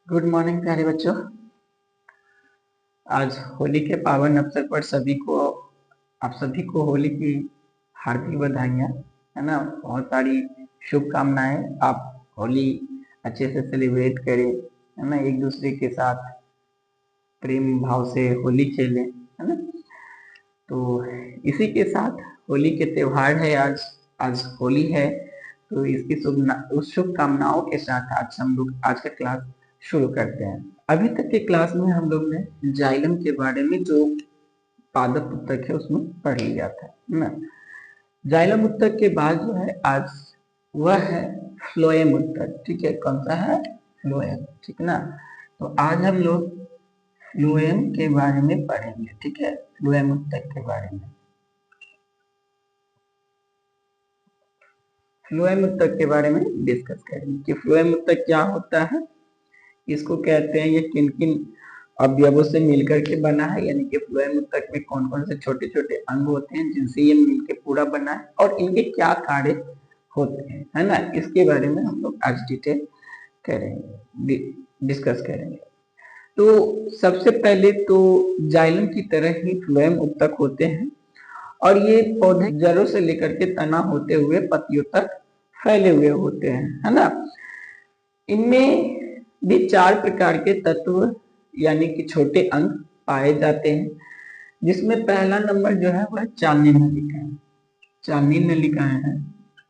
Good morning प्यारे बच्चों। आज होली के पावन अवसर पर आप सभी को होली की हार्दिक बधाइयाँ, है ना। बहुत सारी शुभकामनाएं। आप होली अच्छे से सेलिब्रेट करें, है ना। एक दूसरे के साथ प्रेम भाव से होली खेलें, है ना। तो इसी के साथ होली के त्योहार है आज। आज होली है, तो इसकी उस शुभकामनाओं के साथ आज हम लोग आज का क्लास शुरू करते हैं। अभी तक के क्लास में हम लोग ने जाइलम के बारे में जो पादप उत्तक है उसमें पढ़ लिया था, है ना। जाइलम उत्तक के बाद जो है आज वह है फ्लोएम उत्तक। ठीक है, कौन सा है? फ्लोएम, ठीक ना। तो आज हम लोग फ्लोएम के बारे में पढ़ेंगे। ठीक है, फ्लोएम उत्तक के बारे में। फ्लोएम उत्तक के बारे में डिस्कस करेंगे कि फ्लोएम उत्तक क्या होता है, इसको कहते हैं, ये किन किन अवयवों से मिलकर के बना है, यानी कि फ्लोएम उत्तक में कौन कौन से छोटे छोटे अंग होते हैं जिनसे ये मिलकर पूरा बना है, और इनके क्या कार्य होते हैं, है ना। इसके बारे में हम लोग आज डिटेल करेंगे, डिस्कस करेंगे। तो सबसे पहले तो जाइलम की तरह ही फ्लोएम उत्तक होते हैं, और ये पौधे जड़ों से लेकर के तना होते हुए पत्तियों तक फैले हुए होते हैं, है ना। इनमें भी 4 प्रकार के तत्व यानी कि छोटे अंग पाए जाते हैं, जिसमें पहला नंबर जो है वह चालनी नलिकाएं, चालनी नलिकाएं है।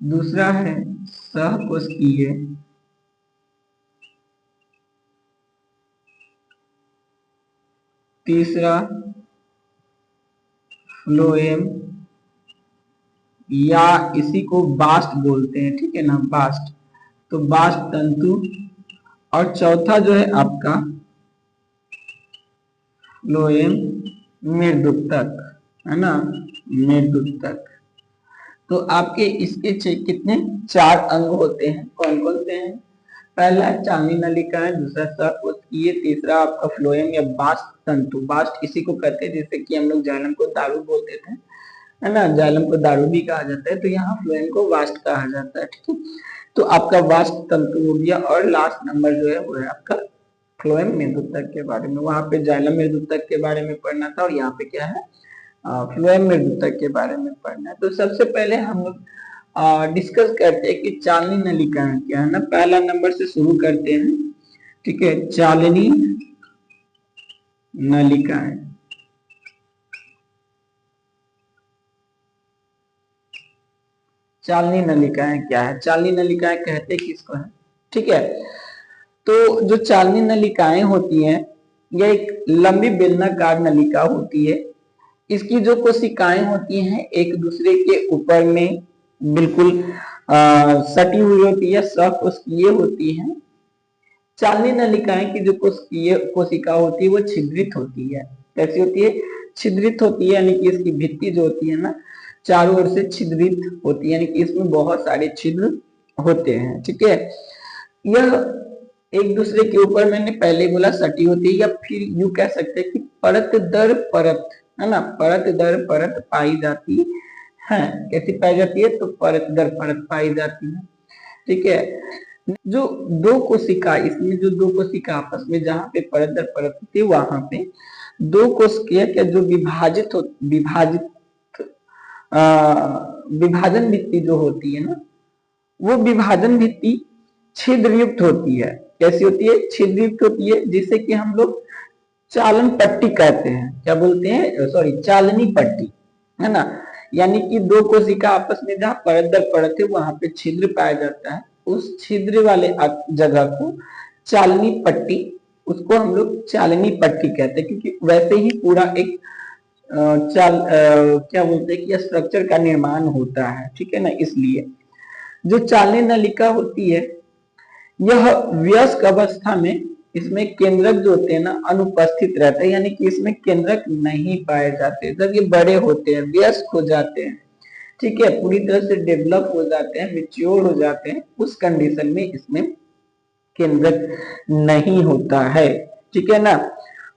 दूसरा है सहकोशिकीय, तीसरा फ्लोएम या इसी को बास्ट बोलते हैं, ठीक है ना, बास्ट। तो बास्ट तंतु, और चौथा जो है आपका फ्लोएम मेरुदूतक, है ना, मेरुदूतक। तो आपके इसके कितने 4 अंग होते हैं, कौन कौन से हैं? पहला चालनी नलिका है, दूसरा सहकोशिकीय, तीसरा आपका फ्लोएम या बास्ट तंतु। बास्ट इसी को कहते हैं जैसे कि हम लोग जाइलम को दारू बोलते थे, है ना, जाइलम को दारू भी कहा जाता है, तो यहाँ फ्लोएम को वास्ट कहा जाता है, ठीक है। तो आपका वास्ट तंतु हो गया, और लास्ट नंबर जो है वो है आपका फ्लोएम मेरुदूतक के बारे में। वहां पे जाइलम मेरुदूतक के बारे में पढ़ना था, और यहाँ पे क्या है, फ्लोएम मेरुदूतक के बारे में पढ़ना है। तो सबसे पहले हम लोग डिस्कस करते हैं कि चालनी नलिकाएं क्या है ना। पहला नंबर से शुरू करते हैं, ठीक है। चालनी नलिकाएं, चालनी नलिकाएं क्या है? चालनी नलिकाएं कहते किसको है, ठीक है। तो जो चालनी नलिकाएं होती हैं, यह एक लंबी बेलनाकार नलिका होती है। इसकी जो कोशिकाएं होती हैं एक दूसरे के ऊपर में बिल्कुल सटी हुई होती है, सहकोशिकीय होती हैं। चालनी नलिकाएं की जो कोशिका होती है वो छिद्रित होती है। कैसी होती है? छिद्रित होती है, यानी कि इसकी भित्ति जो होती है ना, चारों ओर से छिद्रित होती है, यानी कि इसमें बहुत सारे छिद्र होते हैं, ठीक है। यह एक दूसरे के ऊपर, मैंने पहले बोला, सटी होती है, या फिर यूं कह सकते हैं कि परत दर परत, है ना, परत दर परत पाई जाती है। कैसी पाई जाती है? तो परत दर परत पाई जाती है, ठीक है। जो दो कोशिका, इसमें जो दो कोशिका आपस में जहां पे परत दर परत होती है, वहां पे दो कोशिका क्या जो विभाजन भित्ति जो होती है ना, वो विभाजन भित्ति छिद्रयुक्त होती है। कैसी होती है? छिद्रयुक्त होती है, जिसे कि हम लोग चालन पट्टी कहते हैं। क्या बोलते हैं? सॉरी, चालनी पट्टी, है ना। यानी कि दो कोशिका आपस में जहां परत दर परत है वहां पे छिद्र पाया जाता है, उस छिद्र वाले जगह को चालनी पट्टी, उसको हम लोग चालनी पट्टी कहते हैं, क्योंकि वैसे ही पूरा एक क्या बोलते हैं कि स्ट्रक्चर का निर्माण होता है, ठीक है ना। इसलिए जो चालनी नलिका होती है, यह वयस्क अवस्था में इसमें केंद्रक जो होते हैं ना अनुपस्थित रहते हैं, यानी कि इसमें केंद्रक नहीं पाए जाते। जब ये बड़े होते हैं, वयस्क हो जाते हैं, ठीक है, पूरी तरह से डेवलप हो जाते हैं, मेच्योर हो जाते हैं, उस कंडीशन में इसमें केंद्रक नहीं होता है, ठीक है ना।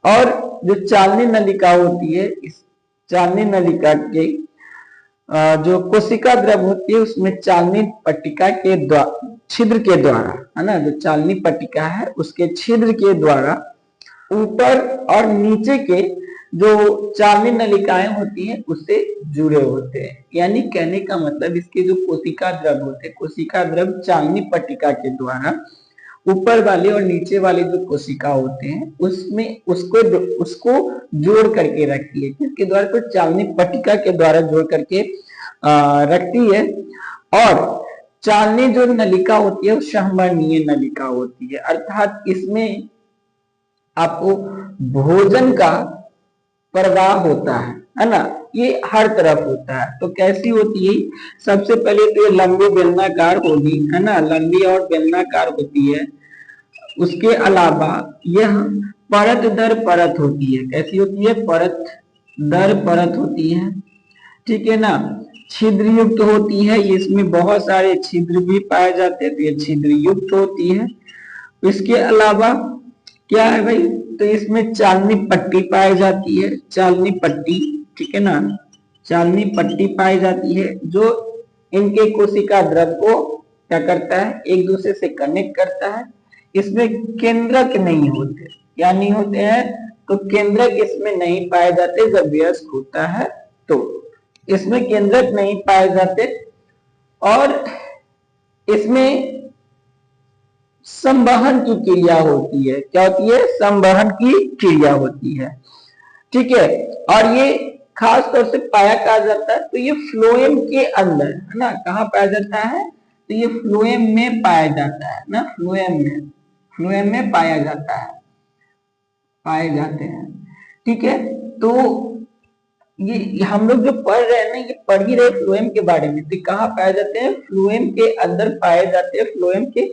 और जो चालनी नलिका होती है, इस चालनी नलिका के जो कोशिका द्रव होती है उसमें चालनी पट्टिका के छिद्र के द्वारा, है ना, जो चालनी पट्टिका है उसके छिद्र के द्वारा ऊपर और नीचे के जो चालनी नलिकाएं होती हैं उससे जुड़े होते हैं। यानी कहने का मतलब इसके जो कोशिका द्रव होते हैं, कोशिका द्रव चालनी पट्टिका के द्वारा ऊपर वाले और नीचे वाले जो कोशिका होते हैं उसमें उसको जोड़ करके रखती है, किसके द्वारा, तो चालनी पट्टिका के द्वारा जोड़ करके रखती है। और चालनी जो नलिका होती है वो संवहनीय नलिका होती है, अर्थात इसमें आपको भोजन का प्रवाह होता है ना, ये हर तरफ होता है। तो कैसी होती है, सबसे पहले तो ये लंबी बेलनाकार होगी, है ना, लंबी और बेलनाकार होती है। उसके अलावा यह परत दर परत होती है। कैसी होती है, परत दर परत होती है, ठीक है ना। छिद्र युक्त होती है, इसमें बहुत सारे छिद्र भी पाए जाते हैं, तो ये छिद्र युक्त होती है। इसके अलावा क्या है भाई, तो इसमें चालनी पट्टी पाई जाती है, चालनी पट्टी, ठीक है ना, चालनी पट्टी पाई जाती है जो इनके कोशिका द्रव को क्या करता है, एक दूसरे से कनेक्ट करता है। इसमें केंद्रक नहीं होते, क्या नहीं होते हैं, तो केंद्रक इसमें नहीं पाए जाते जब वयस्क होता है, तो इसमें केंद्रक नहीं पाए जाते। और इसमें संवहन की क्रिया होती है, क्या होती है, संवहन की क्रिया होती है, ठीक है। और ये खास तौर से पाया कहा जाता है, तो ये फ्लोएम के अंदर, है ना, कहाँ पाया जाता है, तो ये फ्लोएम में पाया जाता है ना, फ्लोएम में पाया जाता है, पाए जाते हैं, ठीक है। तो ये हम लोग जो पढ़ रहे हैं ना, ये पढ़ ही रहे फ्लोएम के बारे में, तो कहाँ पाए जाते हैं, फ्लोएम के अंदर पाए जाते हैं, फ्लोएम के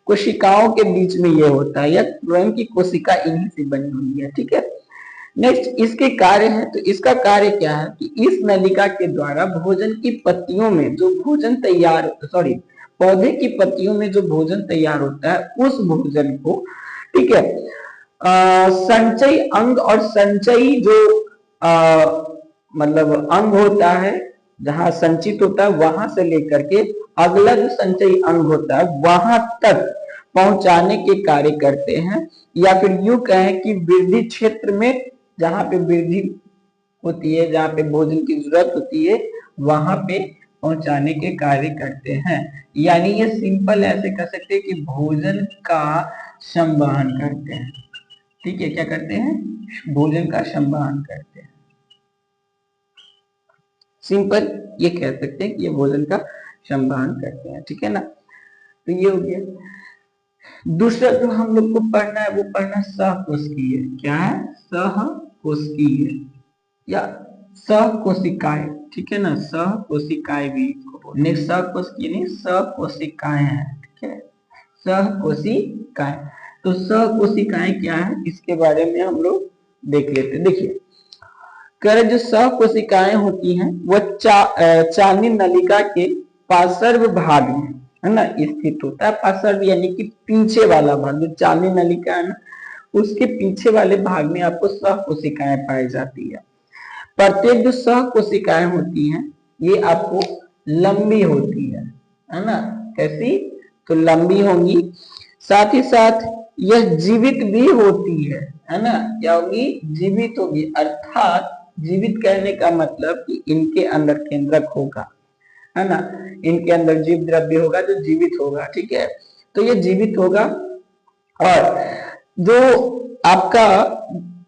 कोशिकाओं के बीच में ये होता है, या फ्लोएम की कोशिका इन्हीं से बनी हुई है, ठीक है। नेक्स्ट इसके कार्य है, तो इसका कार्य क्या है कि इस नलिका के द्वारा भोजन की पत्तियों में जो भोजन तैयार, सॉरी, पौधे की पत्तियों में जो भोजन तैयार होता है उस भोजन को, ठीक है, संचयी अंग और संचयी जो मतलब अंग होता है जहां संचित होता है वहां से लेकर के अगला जो संचयी अंग होता है वहां तक पहुंचाने के कार्य करते हैं। या फिर यूं कहें कि वृद्धि क्षेत्र में जहां पे वृद्धि होती है, जहां पे भोजन की जरूरत होती है वहां पे पहुंचाने के कार्य करते हैं। यानी ये सिंपल ऐसे कह सकते हैं कि भोजन का संवहन करते हैं, ठीक है, क्या करते हैं, भोजन का संवहन करते हैं, सिंपल ये कह सकते हैं कि ये भोजन का संवहन करते हैं, ठीक है ना। तो ये हो गया। दूसरा जो हम लोग को पढ़ना है वो पढ़ना सहकोशिकीय, क्या है, सहकोशिकीय या सहकोशिकाएं, ठीक है ना, सहकोशिकाएं भी नेक्स्ट सहकोशिकीय नहीं, सहकोशिकाएं है, ठीक है, सहकोशिकाएं। तो सहकोशिकाएं क्या है इसके बारे में हम लोग देख लेते हैं। देखिए जो सहकोशिकाएं होती हैं वो चालनी नलिका के पार्श्व भाग में, है ना, स्थित होता है। पार्श्व यानी कि पीछे वाला भाग, जो चालनी नलिका है ना उसके पीछे वाले भाग में आपको सहकोशिकाएं पाई जाती है। प्रत्येक जो सहकोशिकाएं होती हैं ये आपको लंबी होती है ना, कैसी, तो लंबी होंगी। साथ ही साथ यह जीवित भी होती है ना, क्या होगी, जीवित होगी। अर्थात जीवित कहने का मतलब कि इनके अंदर केंद्रक होगा, है ना, इनके अंदर जीव द्रव्य होगा जो जीवित होगा, ठीक है। तो ये जीवित होगा। और जो आपका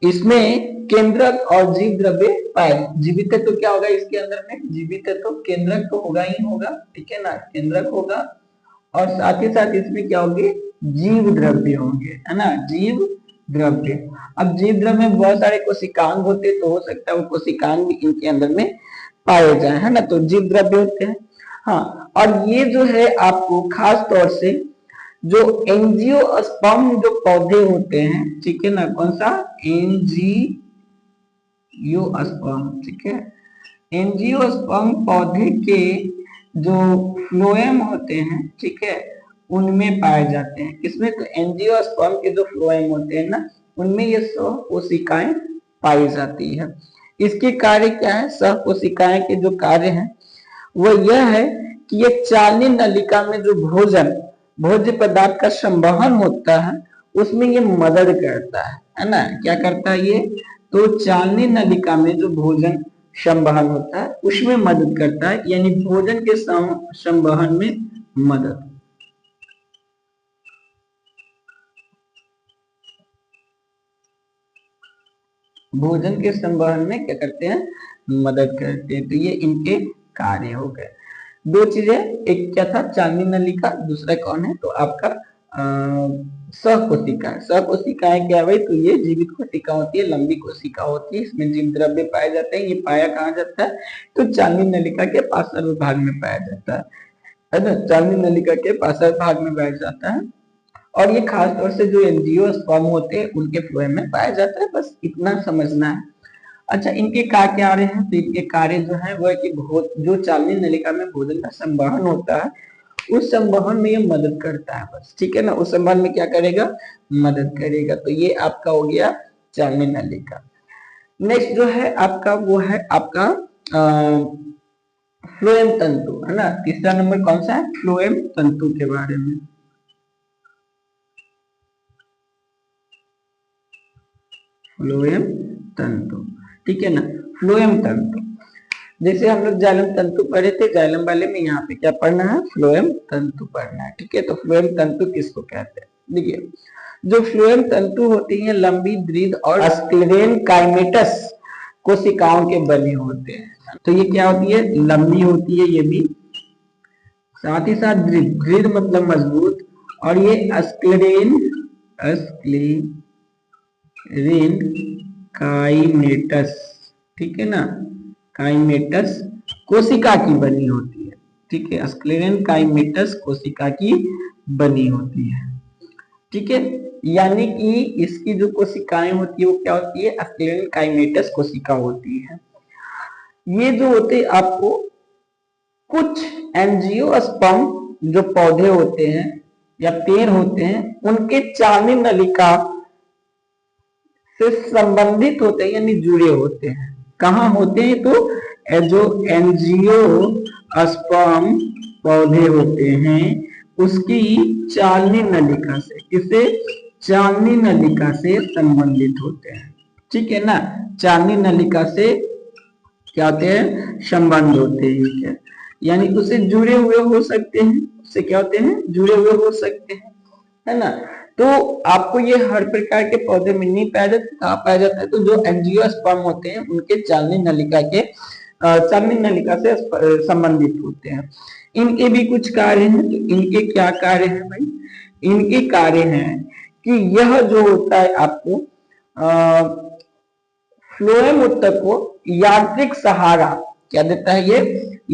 इसमें केंद्रक और जीव द्रव्य पाए, जीवित है तो क्या होगा इसके अंदर में, जीवित है तो केंद्रक तो होगा ही होगा, ठीक है ना, केंद्रक होगा। और साथ ही साथ इसमें क्या होंगे, जीव द्रव्य होंगे, है ना, जीव द्रव्य। अब जीव द्रव्य में बहुत सारे कोशिकांग होते, तो हो सकता है वो कोशिकांग भी इनके अंदर में पाए जाए, है ना, तो जीव द्रव्य होते हैं। हाँ, और ये जो है आपको खास तौर से जो एंजियोस्पर्म जो पौधे होते हैं, ठीक है ना, कौन सा, एंजियोस्पर्म, ठीक है, एंजियोस्पर्म पौधे के जो फ्लोएम होते हैं, ठीक है, उनमें पाए जाते हैं। इसमें तो एंजियोस्पर्म के जो फ्लोएम होते हैं ना उनमें ये सहकोशिकाएं पाई जाती है। इसके कार्य क्या है, सहकोशिकाएं के जो कार्य हैं वह यह है कि ये चालनी नलिका में जो भोज्य पदार्थ का संवहन होता है उसमें ये मदद करता है ना। क्या करता है ये? तो चालनी नलिका में जो भोजन संवहन होता है उसमें मदद करता है, यानी भोजन के संवहन में मदद। भोजन के संवहन में क्या करते हैं? मदद करते हैं। तो ये इनके कार्य हो गए। दो चीजें, एक क्या था? चालनी नलिका, दूसरा कौन है? तो आपका सहकोशिका। सहकोशिकाएं क्या है भाई? तो ये जीवित कोशिका होती है, लंबी कोशिका होती है, इसमें जीव द्रव्य पाए जाते हैं। ये पाया कहाँ जाता है? तो चालनी नलिका के पार्श्व भाग में पाया जाता है ना। चालनी नलिका के पार्श्व भाग में पाया जाता है और ये खासतौर से जो एंजियोस्पर्म होते हैं उनके फ्लोएम में पाया जाता है। बस इतना समझना है। अच्छा, इनके कार्य क्या रहे हैं? तो इनके कार्य जो है वो है कि जो चालनी नलिका में भोजन का संवहन होता है उस संवहन में ये मदद करता है। बस ठीक है ना, उस संवहन में क्या करेगा? मदद करेगा। तो ये आपका हो गया चालनी नलिका। नेक्स्ट जो है आपका वो है आपका फ्लोएम तंतु, है ना। तीसरा नंबर कौन सा है? फ्लोएम तंतु के बारे में। फ्लोएम तंतु, ठीक है ना। फ्लोएम तंतु, जैसे हम लोग जाइलम तंतु पढ़े थे, जाइलम वाले में यहाँ पे क्या पढ़ना है? फ्लोएम तंतु पढ़ना है। ठीक है, तो फ्लोएम तंतु किसको कहते हैं? देखिए, जो फ्लोएम तंतु होती है लंबी दृढ़ और स्क्लेरेनकाइमेटस कोशिकाओं के बने होते हैं। तो ये क्या होती है? लंबी होती है ये भी, साथ ही साथ दृढ़। दृढ़ मतलब मजबूत, और ये स्क्लेरेनकाइमेटस, ठीक है ना, काइमेटस कोशिका की बनी होती है। ठीक है, स्क्लेरेनकाइमेटस कोशिका की बनी होती है। ठीक है, यानी कि इसकी जो कोशिकाएं होती है वो क्या होती है? स्क्लेरेनकाइमेटस कोशिका होती है। ये जो होते आपको कुछ एंजियोस्पर्म जो पौधे होते हैं या पेड़ होते हैं उनके चालनी नलिका से संबंधित होते हैं, यानी जुड़े होते हैं। कहाँ होते हैं? तो जो एंजियोस्पर्म पौधे होते हैं उसकी चालनी नलिका से, किसे? चालनी नलिका से संबंधित होते हैं। ठीक है ना, चालनी नलिका से क्या होते हैं? संबंध होते हैं, यानी उससे जुड़े हुए हो सकते हैं। उससे क्या होते हैं? जुड़े हुए हो सकते हैं, है ना। तो आपको ये हर प्रकार के पौधे में नहीं पाया जाता। कहाँ पाया जाता है? तो जो एंजियोस्पर्म होते हैं उनके चालनी नलिका से संबंधित होते हैं। इनके भी कुछ कार्य हैं। तो इनके क्या कार्य हैं भाई? इनके कार्य हैं कि यह जो होता है आपको फ्लोएम ऊतक को यांत्रिक सहारा क्या देता है? ये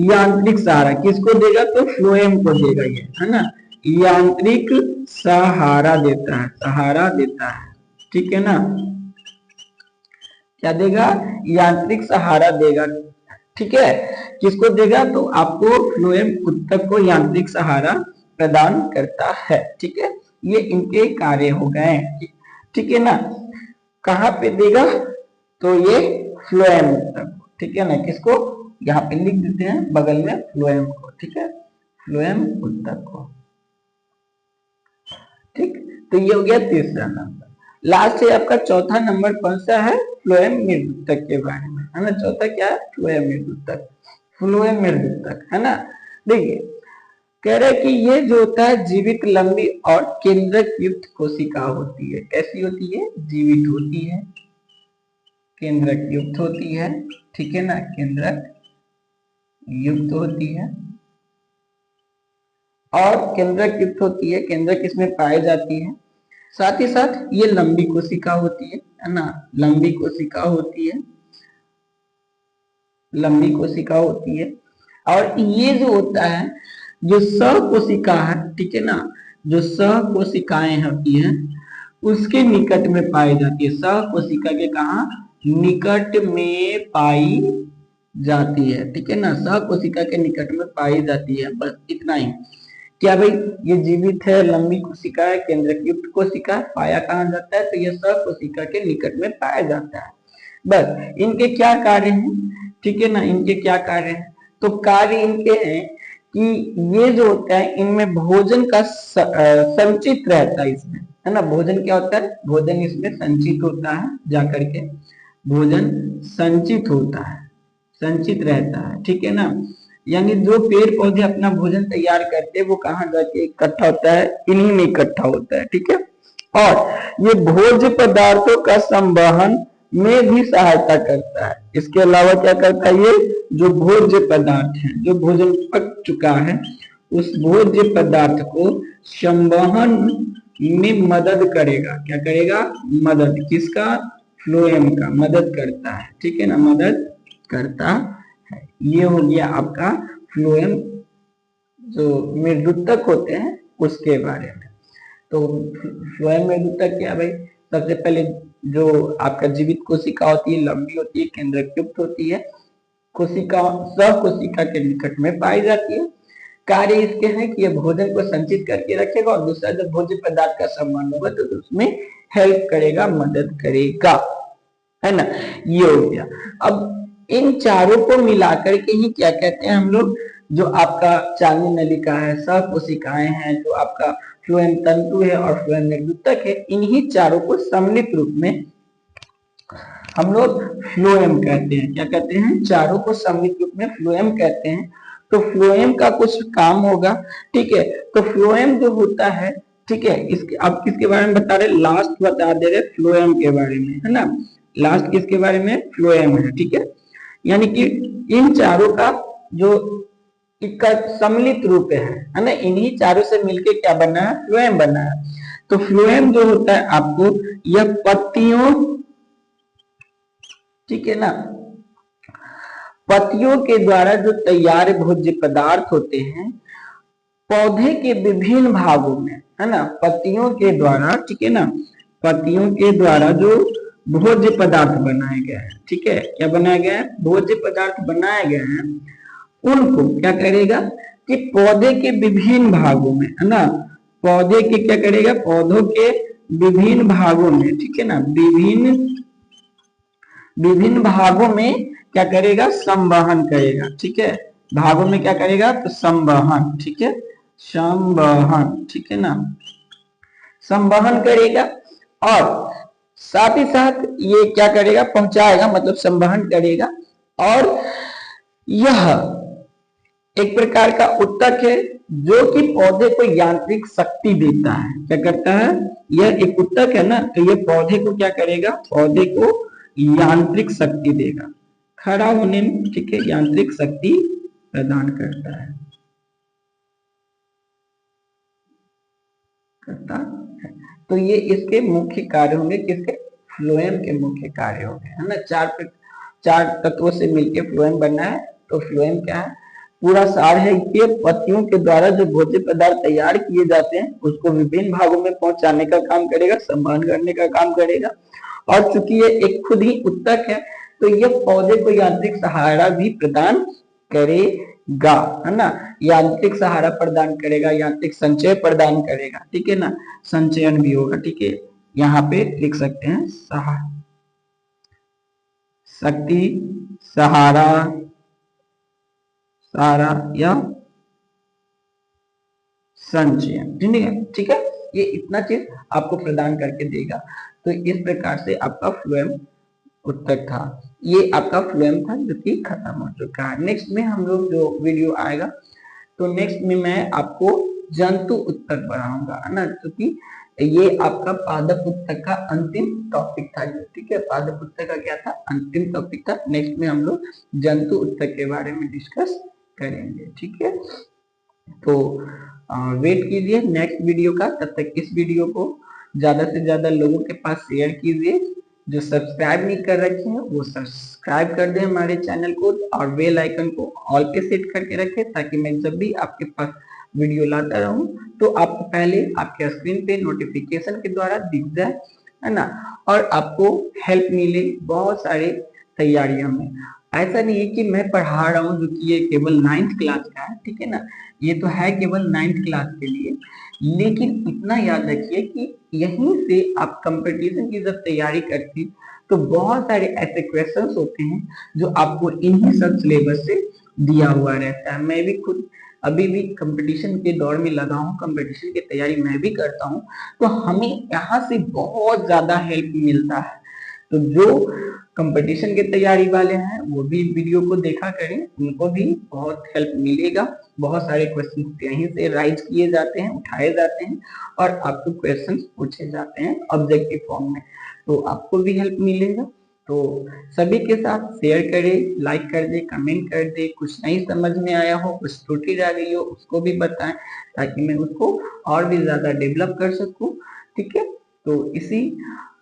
यांत्रिक सहारा किसको देगा? तो फ्लोएम को देगा ये, है ना। यांत्रिक सहारा देता है, सहारा देता है। ठीक है ना, क्या देगा? यांत्रिक सहारा देगा। ठीक है, किसको देगा? तो आपको फ्लोएम ऊतक को यांत्रिक सहारा प्रदान करता है। ठीक है, ये इनके कार्य हो गए। ठीक है ना, कहाँ पे देगा? तो ये फ्लोएम ऊतक, ठीक है ना। किसको? यहाँ पे लिख देते हैं बगल में फ्लोएम को। ठीक है, फ्लोएम ऊतक को। ठीक, तो ये हो गया तीसरा नंबर। लास्ट है आपका चौथा नंबर कौन सा है? फ्लोएम मृदुतक के बारे में, है ना। चौथा क्या है? फ्लोएम मृदुतक। फ्लोएम मृदुतक, है ना। देखिए, कह रहे कि ये जो होता है जीवित लंबी और केंद्रक युक्त कोशिका होती है। कैसी होती है? जीवित होती है, केंद्रक युक्त होती है। ठीक है ना, केंद्रक युक्त होती है और केंद्रक युक्त होती है। केंद्रक इसमें पाई जाती है। साथ ही साथ ये लंबी कोशिका होती है ना। लंबी कोशिका होती है, लंबी कोशिका होती है। और ये जो होता है, जो सहकोशिका है, ठीक है ना, जो सहकोशिकाएं होती हैं उसके निकट में पाई जाती है। सहकोशिका के कहा? निकट में पाई जाती है। ठीक है ना, सहकोशिका के निकट में पाई जाती है। बस इतना ही। क्या भाई? ये जीवित है, लंबी कोशिका है, केंद्रक युक्त कोशिका है। पाया कहाँ जाता है? तो ये सहकोशिका के निकट में पाया जाता है। बस इनके क्या कार्य हैं? ठीक है ना, इनके क्या कार्य हैं? तो कार्य इनके हैं कि ये जो होता है इनमें भोजन का संचित रहता है इसमें, है ना। भोजन क्या होता है, भोजन इसमें संचित होता है, जाकर के भोजन संचित होता है, संचित रहता है, ठीक है ना। यानी जो पेड़ पौधे अपना भोजन तैयार करते हैं वो कहाँ जाके इकट्ठा होता है, इन्हीं में इकट्ठा होता है, ठीक है। और ये भोज्य पदार्थों का संवहन में भी सहायता करता है। इसके अलावा क्या करता है, ये जो भोज्य पदार्थ है, जो भोजन पक चुका है, उस भोज्य पदार्थ को संवहन में मदद करेगा। क्या करेगा, मदद, किसका, फ्लोएम का, मदद करता है, ठीक है ना, मदद करता है। ये हो गया आपका फ्लोएम, जो मृदुतक होते हैं उसके बारे में। तो फ्लोएम मृदुतक क्या भाई, सबसे पहले जो आपका जीवित कोशिका होती है, लंबी होती है, केंद्रयुक्त होती है, कोशिका सह कोशिका के निकट में पाई जाती है। कार्य इसके हैं कि ये भोजन को संचित करके रखेगा, और दूसरा जब भोज्य पदार्थ का संबंध होगा तो उसमें हेल्प करेगा, मदद करेगा, है ना। ये हो गया। अब इन चारों को मिलाकर के ही क्या कहते हैं हम लोग, जो आपका चालनी नलिका है, सह कोशिकाएं हैं, जो आपका फ्लोएम तंतु है और फ्लोएम मृदुतक है, इन्हीं चारों को सम्मिलित रूप में हम लोग फ्लोएम कहते हैं। क्या कहते हैं, चारों को सम्मिलित रूप में फ्लोएम कहते हैं। तो फ्लोएम का कुछ काम होगा, ठीक है। तो फ्लोएम जो होता है, ठीक है, इसके अब किसके बारे में बता रहे, लास्ट बता दे रहे फ्लोएम के बारे में, है ना। लास्ट किसके बारे में, फ्लोएम है, ठीक है। यानी कि इन चारों का जो इसका सम्मिलित रूप है ना, इन्हीं चारों से मिलके क्या बना है, फ्लोएम बना है। तो फ्लोएम जो होता है आपको, यह पत्तियों, ठीक है ना, पत्तियों के द्वारा जो तैयार भोज्य पदार्थ होते हैं पौधे के विभिन्न भागों में, है ना, पत्तियों के द्वारा, ठीक है ना, पत्तियों के द्वारा जो भोज्य पदार्थ बनाए गए हैं, ठीक है, क्या बनाया गया है, भोज्य पदार्थ बनाए गए हैं, उनको क्या करेगा कि पौधे के विभिन्न भागों में, है ना, पौधे के क्या करेगा, पौधों के विभिन्न भागों में, ठीक है ना, विभिन्न भागों में क्या करेगा, संवहन करेगा, ठीक है। भागों में क्या करेगा, तो संवहन, ठीक है, संवहन, ठीक है ना, संवहन करेगा। और साथ ही साथ ये क्या करेगा, पहुंचाएगा, मतलब संवहन करेगा। और यह एक प्रकार का उत्तक है जो कि पौधे को यांत्रिक शक्ति देता है। क्या करता है, यह एक उत्तक है ना, तो यह पौधे को क्या करेगा, पौधे को यांत्रिक शक्ति देगा, खड़ा होने में, ठीक है, यांत्रिक शक्ति प्रदान करता है, करता है। तो ये इसके मुख्य कार्य होंगे, किसके, फ्लोएम के मुख्य कार्य होंगे, है ना। चार तत्वों से मिलकर फ्लोएम बनना है। तो फ्लोएम क्या है, पूरा सार है कि पत्तियों के द्वारा जो भोज्य पदार्थ तैयार किए जाते हैं उसको विभिन्न भागों में पहुंचाने का काम करेगा, संवहन करने का काम करेगा। और चूंकि ये एक खुद ही उत्तक है तो ये पौधे को यांत्रिक सहारा भी प्रदान करेगा, है ना, यांत्रिक सहारा प्रदान करेगा, यांत्रिक संचय प्रदान करेगा, ठीक है ना, संचयन भी होगा, ठीक है। यहाँ पे लिख सकते हैं शक्ति, सहारा, सहारा या संचयन, ठीक है। ये इतना चीज आपको प्रदान करके देगा। तो इस प्रकार से आपका फ्लोएम उत्तक था, ये आपका फ्लोएम था जो कि खत्म हो चुका है। नेक्स्ट में हम लोग जो वीडियो आएगा, तो नेक्स्ट में मैं आपको जंतु उत्तक बढ़ाऊंगा, है ना, क्योंकि ये आपका पादप उत्तक का अंतिम टॉपिक था, ठीक है। पादप उत्तक का क्या था, अंतिम टॉपिक था। नेक्स्ट में हम लोग जंतु उत्तक के बारे में डिस्कस करेंगे, ठीक है। तो वेट कीजिए नेक्स्ट वीडियो का। तब तक इस वीडियो को ज्यादा से ज्यादा लोगों के पास शेयर कीजिए। जो सब्सक्राइब नहीं कर रखे हैं वो सब्सक्राइब कर दें हमारे चैनल को, और बेल आइकन को ऑल पे सेट करके रखें, ताकि मैं जब भी आपके पास वीडियो लाता रहूं तो आपको पहले आपके स्क्रीन पे नोटिफिकेशन के द्वारा दिख जाए, है ना, और आपको हेल्प मिले बहुत सारे तैयारियों में। ऐसा नहीं है कि मैं पढ़ा रहा हूँ जो कि ये केवल 9th क्लास का है, ठीक है ना, ये तो है केवल 9th क्लास के लिए, लेकिन इतना याद रखिए कि यहीं से आप कंपटीशन की जब तैयारी करती तो बहुत सारे ऐसे क्वेश्चंस होते हैं जो आपको इन्हीं सब सिलेबस से दिया हुआ रहता है। मैं भी खुद अभी भी कंपटीशन के दौर में लगा हूँ, कंपटीशन की तैयारी मैं भी करता हूँ, तो हमें यहाँ से बहुत ज्यादा हेल्प मिलता है। तो जो कंपटीशन की तैयारी वाले हैं वो भी वीडियो को देखा करें, उनको भी बहुत हेल्प मिलेगा। बहुत सारे क्वेश्चन यहीं से राइज किए जाते हैं, उठाए जाते हैं और आपको क्वेश्चन पूछे जाते हैं ऑब्जेक्टिव फॉर्म में, तो आपको भी हेल्प मिलेगा। तो सभी के साथ शेयर करें, लाइक कर दे, कमेंट कर दे, कुछ नहीं समझ में आया हो, कुछ त्रुटि रह गई हो उसको भी बताएं, ताकि मैं उसको और भी ज्यादा डेवलप कर सकूं। ठीक है, तो इसी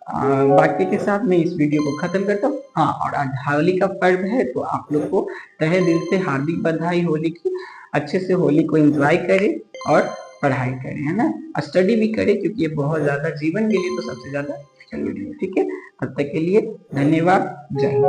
वाक्य के साथ मैं इस वीडियो को खत्म करता हूँ। हाँ, और आज होली का पर्व है, तो आप लोग को तहे दिल से हार्दिक बधाई होली की। अच्छे से होली को एंजॉय करें और पढ़ाई करें, है ना, स्टडी भी करें, क्योंकि ये बहुत ज्यादा जीवन के लिए तो सबसे ज्यादा जरूरी है। ठीक है, तब तक के लिए धन्यवाद, जय हिंद।